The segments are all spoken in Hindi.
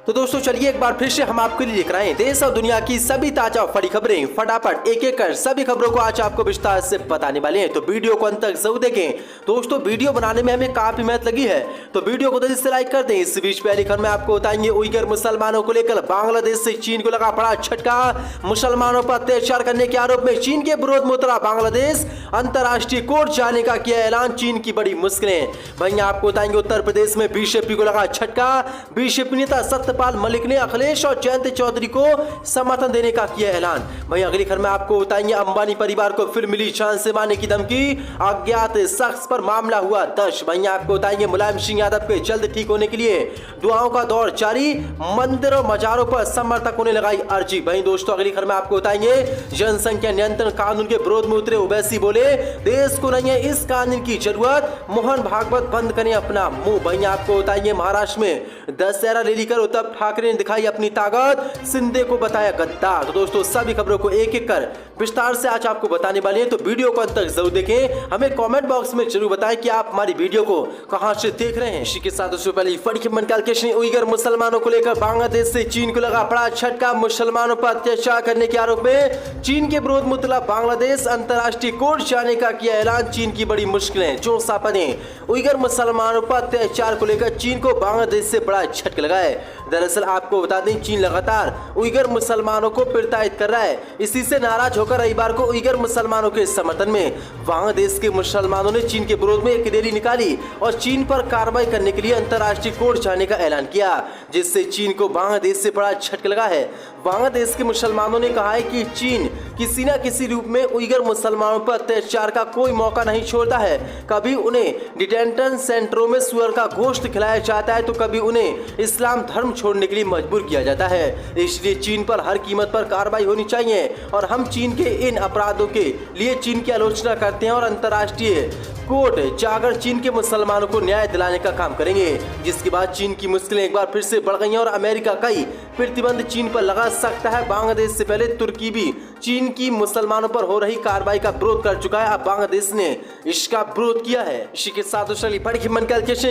तो दोस्तों चलिए एक बार फिर से हम आपके लिए लेकर आए देश और दुनिया की सभी ताजा और बड़ी खबरें फटाफट एक एक कर सभी खबरों को आज आपको विस्तार से बताने वाले हैं। तो वीडियो को अंत तक जरूर देखें। दोस्तों वीडियो बनाने में हमें काफी मेहनत लगी है, तो वीडियो को जल्दी से लाइक कर दें। इस बीच पहली खबर में आपको बताएंगे उइगर मुसलमानों को लेकर बांग्लादेश से चीन को लगा बड़ा झटका। मुसलमानों पर अत्याचार करने के आरोप में चीन के विरोध में उतरा बांग्लादेश, अंतर्राष्ट्रीय कोर्ट जाने का किया ऐलान, चीन की बड़ी मुश्किलें। वहीं आपको बताएंगे उत्तर प्रदेश में बीजेपी को लगा झटका। बीजेपी नेता सत्यपाल मलिक ने अखिलेश और जयंत चौधरी को समर्थन देने का किया ऐलान। वहीं अगली खबर में आपको बताएंगे अंबानी परिवार को फिर मिली जान से मारने की धमकी, अज्ञात शख्स पर मामला हुआ दर्ज। वहीं आपको बताएंगे मुलायम सिंह यादव के जल्द ठीक होने के लिए दुआओं का दौर जारी, मंदिरों मजारों पर समर्थकों ने लगाई अर्जी। वहीं दोस्तों अगली खबर में आपको बताएंगे जनसंख्या नियंत्रण कानून के विरोध में उतरे ओवैसी बोले देश को नहीं है इस कानून की जरूरत, मोहन भागवत बंद करें अपना मुंह। वहीं आपको बताएंगे महाराष्ट्र में दशहरा रैली कर उद्धव ठाकरे ने दिखाई अपनी ताकत, शिंदे को बताया गद्दार। तो दोस्तों सभी खबरों को एक एक कर विस्तार से आज आपको बताने वाले हैं, तो वीडियो को अंत तक जरूर देखें। हमें कमेंट बॉक्स में जरूर बताएं कि आप हमारी वीडियो को कहां से देख रहे हैं। इसी के साथ दोस्तों पहले फड़ी खबर उइगर मुसलमानों को लेकर बांग्लादेश से चीन को लगा बड़ा झटका। मुसलमानों पर अत्याचार करने के आरोप में चीन के विरोध में उतरा बांग्लादेश, अंतर्राष्ट्रीय कोर्ट जाने का किया ऐलान, चीन की बड़ी मुश्किलें जो सापने। उइगर मुसलमानों पर अत्याचार को लेकर चीन को बांग्लादेश से बड़ा झटका लगा है। दरअसल आपको बता दें चीन लगातार उइगर मुसलमानों को प्रताड़ित कर रहा है। इसी से नाराज होकर रविवार को उइगर मुसलमानों के समर्थन में बांग्लादेश के मुसलमानों ने चीन के विरोध में एक रैली निकाली और चीन पर कार्रवाई करने के लिए अंतर्राष्ट्रीय कोर्ट जाने का ऐलान किया, जिससे चीन को बांग्लादेश से बड़ा झटका लगा है। बांग्लादेश के मुसलमानों ने कहा है कि चीन किसी न किसी रूप में उइगर मुसलमानों पर अत्याचार का कोई मौका नहीं छोड़ता है। कभी उन्हें डिटेंशन सेंटरों में सुअर का गोश्त खिलाया जाता है, तो कभी उन्हें इस्लाम धर्म छोड़ने के लिए मजबूर किया जाता है। इसलिए चीन पर हर कीमत पर कार्रवाई होनी चाहिए और हम चीन के इन अपराधों के लिए चीन की आलोचना करते हैं और अंतर्राष्ट्रीय कोर्ट जाकर चीन के मुसलमानों को न्याय दिलाने का काम करेंगे। जिसके बाद चीन की मुश्किलें एक बार फिर से बढ़ गई हैं और अमेरिका कई प्रतिबंध चीन पर लगा सकता है। बांग्लादेश से पहले तुर्की भी चीन की मुसलमानों पर हो रही कार्रवाई का विरोध कर चुका है। अब बांग्लादेश ने इसका विरोध किया है। इसी के साथ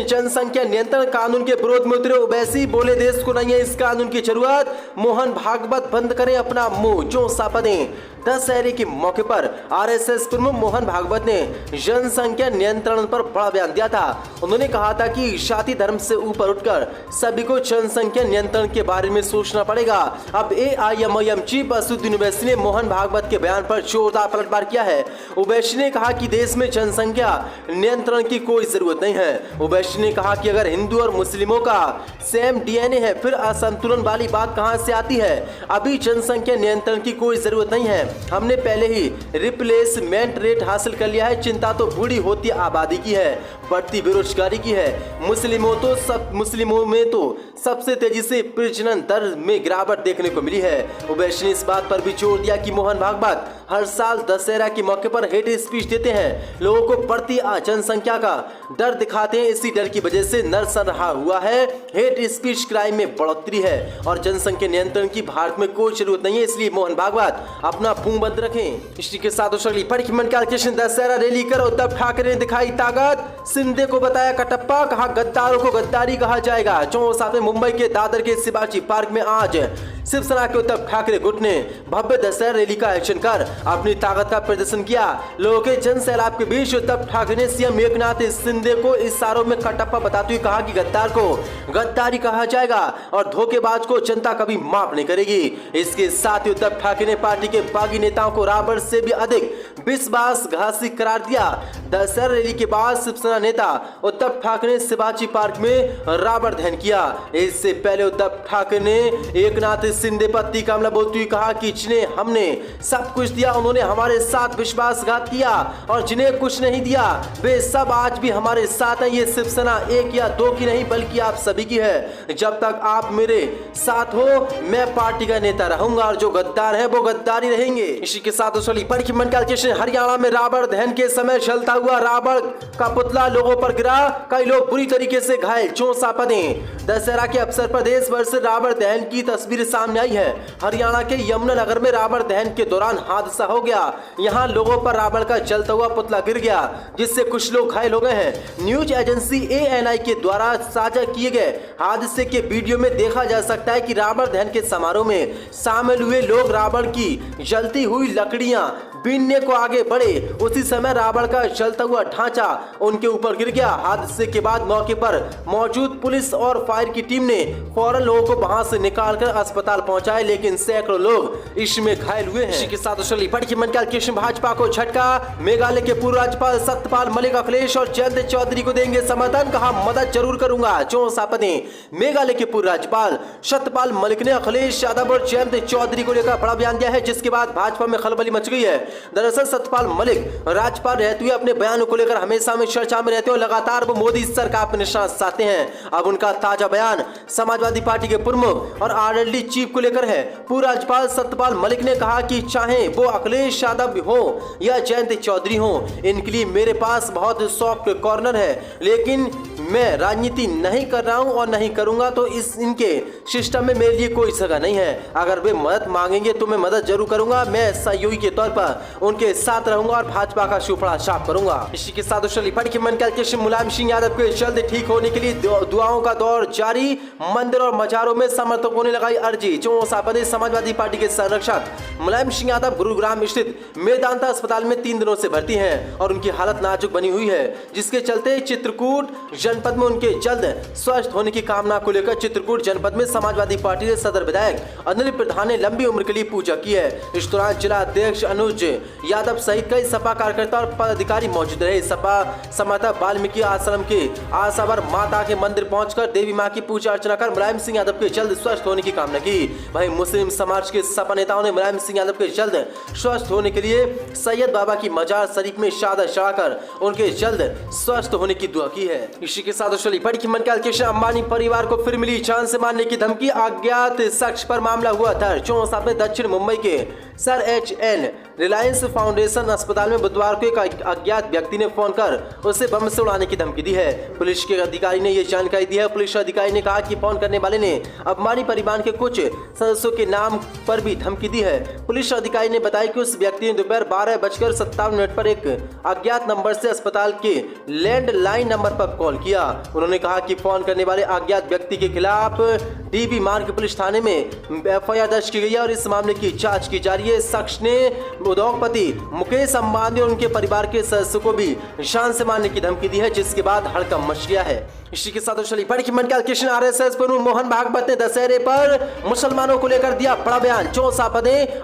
जनसंख्या नियंत्रण कानून के विरोध में उतरे ओवैसी बोले देश को नहीं है इस कानून की जरूरत, मोहन भागवत बंद करें अपना मुंह जो सापदे। दशहरे के मौके पर आरएसएस प्रमुख मोहन भागवत ने जनसंख्या नियंत्रण पर बड़ा बयान दिया था। उन्होंने कहा था कि जाति धर्म से ऊपर उठकर सभी को जनसंख्या नियंत्रण के बारे में सोचना पड़ेगा। अब एआईएमआईएम चीफ असदुद्दीन ओवैसी ने मोहन भागवत के बयान पर जोरदार पलटवार किया है। ओवैसी ने कहा कि देश में जनसंख्या नियंत्रण की कोई जरूरत नहीं है। ओवैसी ने कहा कि अगर हिंदू और मुस्लिमों का सेम डीएनए है फिर असंतुलन वाली बात कहां से आती है। अभी जनसंख्या नियंत्रण की कोई जरूरत नहीं है, हमने पहले ही रिप्लेसमेंट रेट हासिल कर लिया है। चिंता तो बूढ़ी होती आबादी की है, बढ़ती बेरोजगारी की है। मुस्लिमों में तो सबसे तेजी से प्रजनन दर में गिरावट देखने को मिली है। ओवैसी ने इस बात पर भी जोर दिया कि मोहन भागवत हर साल दशहरा के मौके पर हेट स्पीच देते हैं, लोगों को बढ़ती जनसंख्या का डर दिखाते हैं। इसी डर की वजह से नरसन रहा हुआ है। हेट स्पीच क्राइम में बढ़ोतरी है और जनसंख्या नियंत्रण की भारत में कोई जरूरत नहीं है, इसलिए मोहन भागवत अपना मुंह बंद रखें। इसी के साथ दशहरा रैली कर उद्धव ठाकरे ने दिखाई ताकत, शिंदे को बताया कटप्पा, कहा गद्दारों को गद्दारी कहा जाएगा। जो साथ में मुंबई के दादर के शिवाजी पार्क में आज शिवसेना के उद्धव ठाकरे गुट ने भव्य दशहरा रैली का आयोजन कर अपनी ताकत का प्रदर्शन किया। लोगों के जन सैलाब के बीच उद्धव ठाकरे ने सीएम एकनाथ शिंदे को इशारों में कटप्पा बताते हुए कहा कि गद्दार को गद्दारी कहा जाएगा और धोखेबाज को जनता कभी माफ नहीं करेगी। इसके साथ ही उद्धव ठाकरे ने पार्टी के बागी नेताओं को रावण से भी अधिक विश्वासघाती करार दिया। दशहरा रैली के बाद शिवसेना नेता उद्धव ठाकरे ने शिवाजी पार्क में रावण दहन किया। इससे पहले उद्धव ठाकरे ने एकनाथ शिंदे पर तीखा हमला बोलते हुए कहा कि जिन्हें हमने सब कुछ दिया उन्होंने हमारे साथ विश्वासघात किया और जिन्हें कुछ नहीं दिया वे सब आज भी हमारे साथ हैं। ये शिवसेना एक या दो की नहीं बल्कि आप सभी की है। जब तक आप मेरे साथ हो मैं पार्टी का नेता रहूंगा और जो गद्दार है वो गद्दारी रहेंगे। इसी के साथ हरियाणा में रावण दहन के समय जलता हुआ रावण का पुतला लोगों पर गिरा, कई लोग बुरी तरीके से घायल। दशहरा के अवसर पर देश भर से रावण दहन की तस्वीरें सामने आई है। हरियाणा के यमुनानगर में रावण दहन के दौरान हादसा हो गया। यहाँ लोगों पर रावण का जलता हुआ पुतला गिर गया, जिससे कुछ लोग घायल हो गए हैं। न्यूज एजेंसी ANI के द्वारा साझा किए गए हादसे के वीडियो में देखा जा सकता है कि रावण दहन के समारोह में शामिल हुए लोग रावण की जलती हुई लकड़ियां बीनने को आगे बढ़े। उसी समय रावण का जलता हुआ ढांचा उनके ऊपर गिर गया। हादसे के बाद मौके पर मौजूद पुलिस और फायर की टीम ने फौरन लोगों को वहां से निकालकर अस्पताल पहुंचाए, लेकिन सैकड़ों लोग इसमें घायल हुए हैं। इसी के साथ चली बड़ी मंडल कृष्ण भाजपा को झटका। मेघालय के पूर्व राज्यपाल सत्यपाल मलिक अखिलेश और जयंत चौधरी को देंगे समर्थन, कहा मदद जरूर करूंगा। मेघालय के पूर्व राज्यपाल सत्यपाल मलिक ने अखिलेश यादव और जयंत चौधरी को लेकर बड़ा बयान दिया है, जिसके बाद भाजपा में खलबली मच गई है। दरअसल सत्यपाल मलिक राज्यपाल रहते हुए अपने बयानों को लेकर हमेशा में चर्चा में रहते हैं और लगातार वो मोदी सरकार पर निशाना साधते हैं। अब उनका ताजा बयान समाजवादी पार्टी के प्रमुख और RLD चीफ को लेकर है। पूर्व राज्यपाल सत्यपाल मलिक ने कहा कि चाहे वो अखिलेश यादव हो या जयंत चौधरी हो, इनके लिए मेरे पास बहुत सॉफ्ट कॉर्नर है, लेकिन मैं राजनीति नहीं कर रहा हूं और नहीं करूंगा, तो इनके सिस्टम में मेरे लिए कोई जगह नहीं है। अगर वे मदद मांगेंगे तो मैं मदद जरूर करूंगा। मैं सहयोगी के तौर पर उनके साथ रहूंगा और भाजपा का सुपड़ा साफ करूंगा। इसी के साथ मुलायम सिंह यादव के जल्द ठीक होने के लिए दुआओं का दौर जारी। मंदिर और मजारों में समर्थकों ने लगाई अर्जी। समाजवादी पार्टी के संरक्षक मुलायम सिंह यादव गुरुग्राम स्थित मेदांता अस्पताल में 3 दिनों से भर्ती हैं और उनकी हालत नाजुक बनी हुई है, जिसके चलते चित्रकूट जनपद में उनके जल्द स्वस्थ होने की कामना को लेकर चित्रकूट जनपद में समाजवादी पार्टी के सदर विधायक अनिल प्रधान ने लंबी उम्र के लिए पूजा की है। इस दौरान जिला अध्यक्ष अनुज यादव सहित कई सपा कार्यकर्ता और पदाधिकारी मौजूद रहे। सपा समर्थक वाल्मीकि आश्रम के आशावर माता के मंदिर पहुंचकर देवी मां की पूजा अर्चना कर मुलायम सिंह यादव के जल्द स्वस्थ होने की कामना की। वहीं मुस्लिम समाज के सपा नेताओं ने मुलायम सिंह यादव के जल्द स्वस्थ होने के लिए सैयद बाबा की मजार शरीफ में शहादत चढ़ाकर उनके जल्द स्वस्थ होने की दुआ की है। इसी के साथ बड़ी कृष्ण अंबानी परिवार को फिर मिली जान से मारने की धमकी। अज्ञात शख्स पर मामला हुआ दर्ज। दक्षिण मुंबई के सर HN रिलायंस फाउंडेशन अस्पताल में बुधवार को एक अज्ञात व्यक्ति ने फोन कर उसे बम से उड़ाने की धमकी दी है। पुलिस के अधिकारी ने यह जानकारी दी है। पुलिस अधिकारी ने कहा कि फोन करने वाले ने अंबानी परिवार के कुछ सदस्यों के नाम पर भी धमकी दी है। पुलिस अधिकारी ने बताया कि उस व्यक्ति ने दोपहर 12:57 पर एक अज्ञात नंबर से अस्पताल के लैंडलाइन नंबर पर कॉल किया। उन्होंने कहा कि फोन करने वाले अज्ञात व्यक्ति के खिलाफ DB मार्ग पुलिस थाने में FIR दर्ज की गई है और इस मामले की जांच की जा रही है। शख्स ने उद्योगपति मुकेश अंबानी और उनके परिवार के सदस्यों को भी जान से मारने की धमकी दी है, जिसके बाद हड़कंप मच गया है। इसी के साथ बड़ी मंडल कृष्ण RSS प्रमुख मोहन भागवत ने दशहरे पर मुसलमानों को लेकर दिया बड़ा बयान।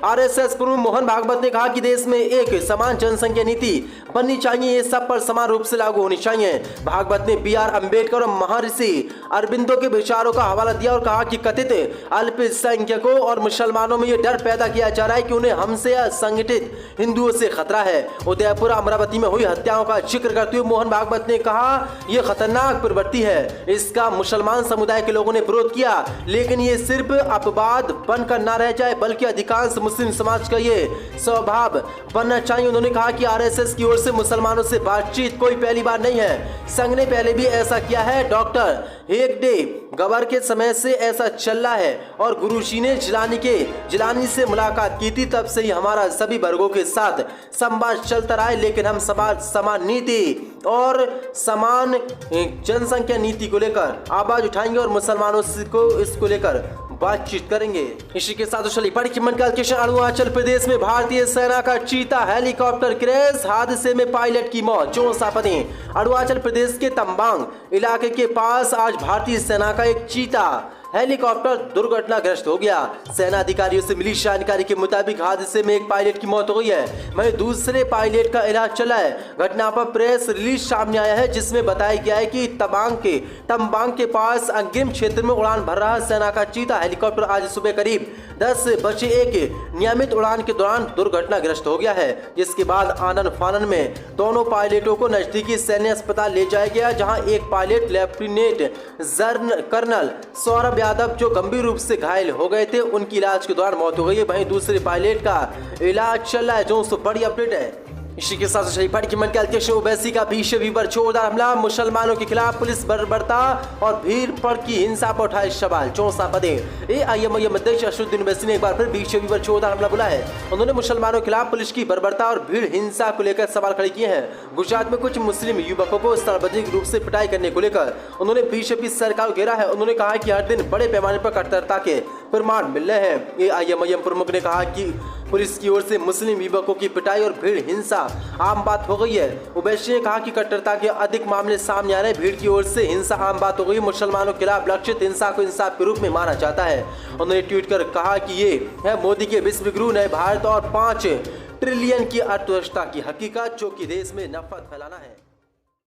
RSS प्रमुख मोहन भागवत ने कहा कि देश में एक समान जनसंख्या नीति बननी चाहिए, ये सब पर समान रूप से लागू होनी चाहिए। भागवत ने BR अम्बेडकर और महर्षि अरबिंदो के विचारों का हवाला दिया और कहा कि कथित अल्पसंख्यकों और मुसलमानों में ये डर पैदा किया जा रहा है कि उन्हें हमसे असंगठित हिंदुओं से खतरा है। उदयपुर अमरावती में हुई हत्याओं का जिक्र करते हुए मोहन भागवत ने कहा यह खतरनाक प्रवृत्ति है, इसका मुसलमान समुदाय के लोगों ने विरोध किया, लेकिन ये सिर्फ अपवाद बनकर न रह जाए बल्कि अधिकांश मुस्लिम समाज का ये स्वभाव बनना चाहिए। उन्होंने कहा कि RSS की ओर से मुसलमानों से बातचीत कोई पहली बार नहीं है, संघ ने पहले भी ऐसा किया है। डॉक्टर हेगडे गवर के समय से ऐसा चल रहा है और गुरुजी ने जिलानी से मुलाकात की थी, तब से ही हमारा सभी वर्गों के साथ संवाद चलता रहा है, लेकिन हम समान नीति और समान जनसंख्या नीति को लेकर आवाज उठाएंगे और मुसलमानों को इसको लेकर बातचीत करेंगे। इसी के साथ बड़ी मंडल कृष्ण अरुणाचल प्रदेश में भारतीय सेना का चीता हेलीकॉप्टर क्रैश, हादसे में पायलट की मौत। अरुणाचल प्रदेश के तंबांग इलाके के पास आज भारतीय सेना का एक चीता हेलीकॉप्टर दुर्घटनाग्रस्त हो गया। सेना अधिकारियों से मिली जानकारी के मुताबिक हादसे में एक पायलट की मौत हो गई है, वहीं दूसरे पायलट का इलाज चला है। घटना पर प्रेस रिलीज सामने आया है, जिसमें बताया गया है कि तंबांग के पास अग्रिम क्षेत्र में उड़ान भर रहा सेना का चीता हेलीकॉप्टर आज सुबह करीब 10 बजे एक नियमित उड़ान के दौरान दुर्घटनाग्रस्त हो गया है, जिसके बाद आनन फानन में दोनों पायलटों को नजदीकी सैन्य अस्पताल ले जाया गया, जहां एक pilot lieutenant colonel Saurabh Yadav जो गंभीर रूप से घायल हो गए थे, उनकी इलाज के दौरान मौत हो गई है। वहीं दूसरे पायलट का इलाज चल रहा है। जो बड़ी अपडेट है इसी के साथ शहीद की मन के अध्यक्ष ओवैसी का बीजेपी पर जोरदार हमला, मुसलमानों के खिलाफ पुलिस बर्बरता और भीड़ पर की हिंसा पर उठाए सवाल। 64 पदे एआईएमआईएम अध्यक्ष असदुद्दीन ओवैसी ने एक बार फिर बीजेपी पर जोरदार हमला बोला है। उन्होंने मुसलमानों के खिलाफ पुलिस की बर्बरता और भीड़ हिंसा को लेकर सवाल खड़े किए हैं। गुजरात में कुछ मुस्लिम युवकों को सार्वजनिक रूप से पिटाई करने को लेकर उन्होंने बीजेपी सरकार को घेरा है। उन्होंने कहा कि हर दिन बड़े पैमाने पर कट्टरता के प्रमाण मिल रहे हैं। एआईएमआईएम प्रमुख ने कहा कि पुलिस की ओर से मुस्लिम युवकों की पिटाई और भीड़ हिंसा आम बात हो गई है। ओवैसी ने कहा कि कट्टरता के अधिक मामले सामने आ रहे हैं। भीड़ की ओर से हिंसा आम बात हो गई। मुसलमानों के खिलाफ लक्षित हिंसा को इंसाफ के रूप में माना जाता है। उन्होंने ट्वीट कर कहा कि ये है मोदी के विश्व गुरु नए भारत और 5 ट्रिलियन की अर्थव्यवस्था की हकीकत, जो कि देश में नफरत फैलाना है।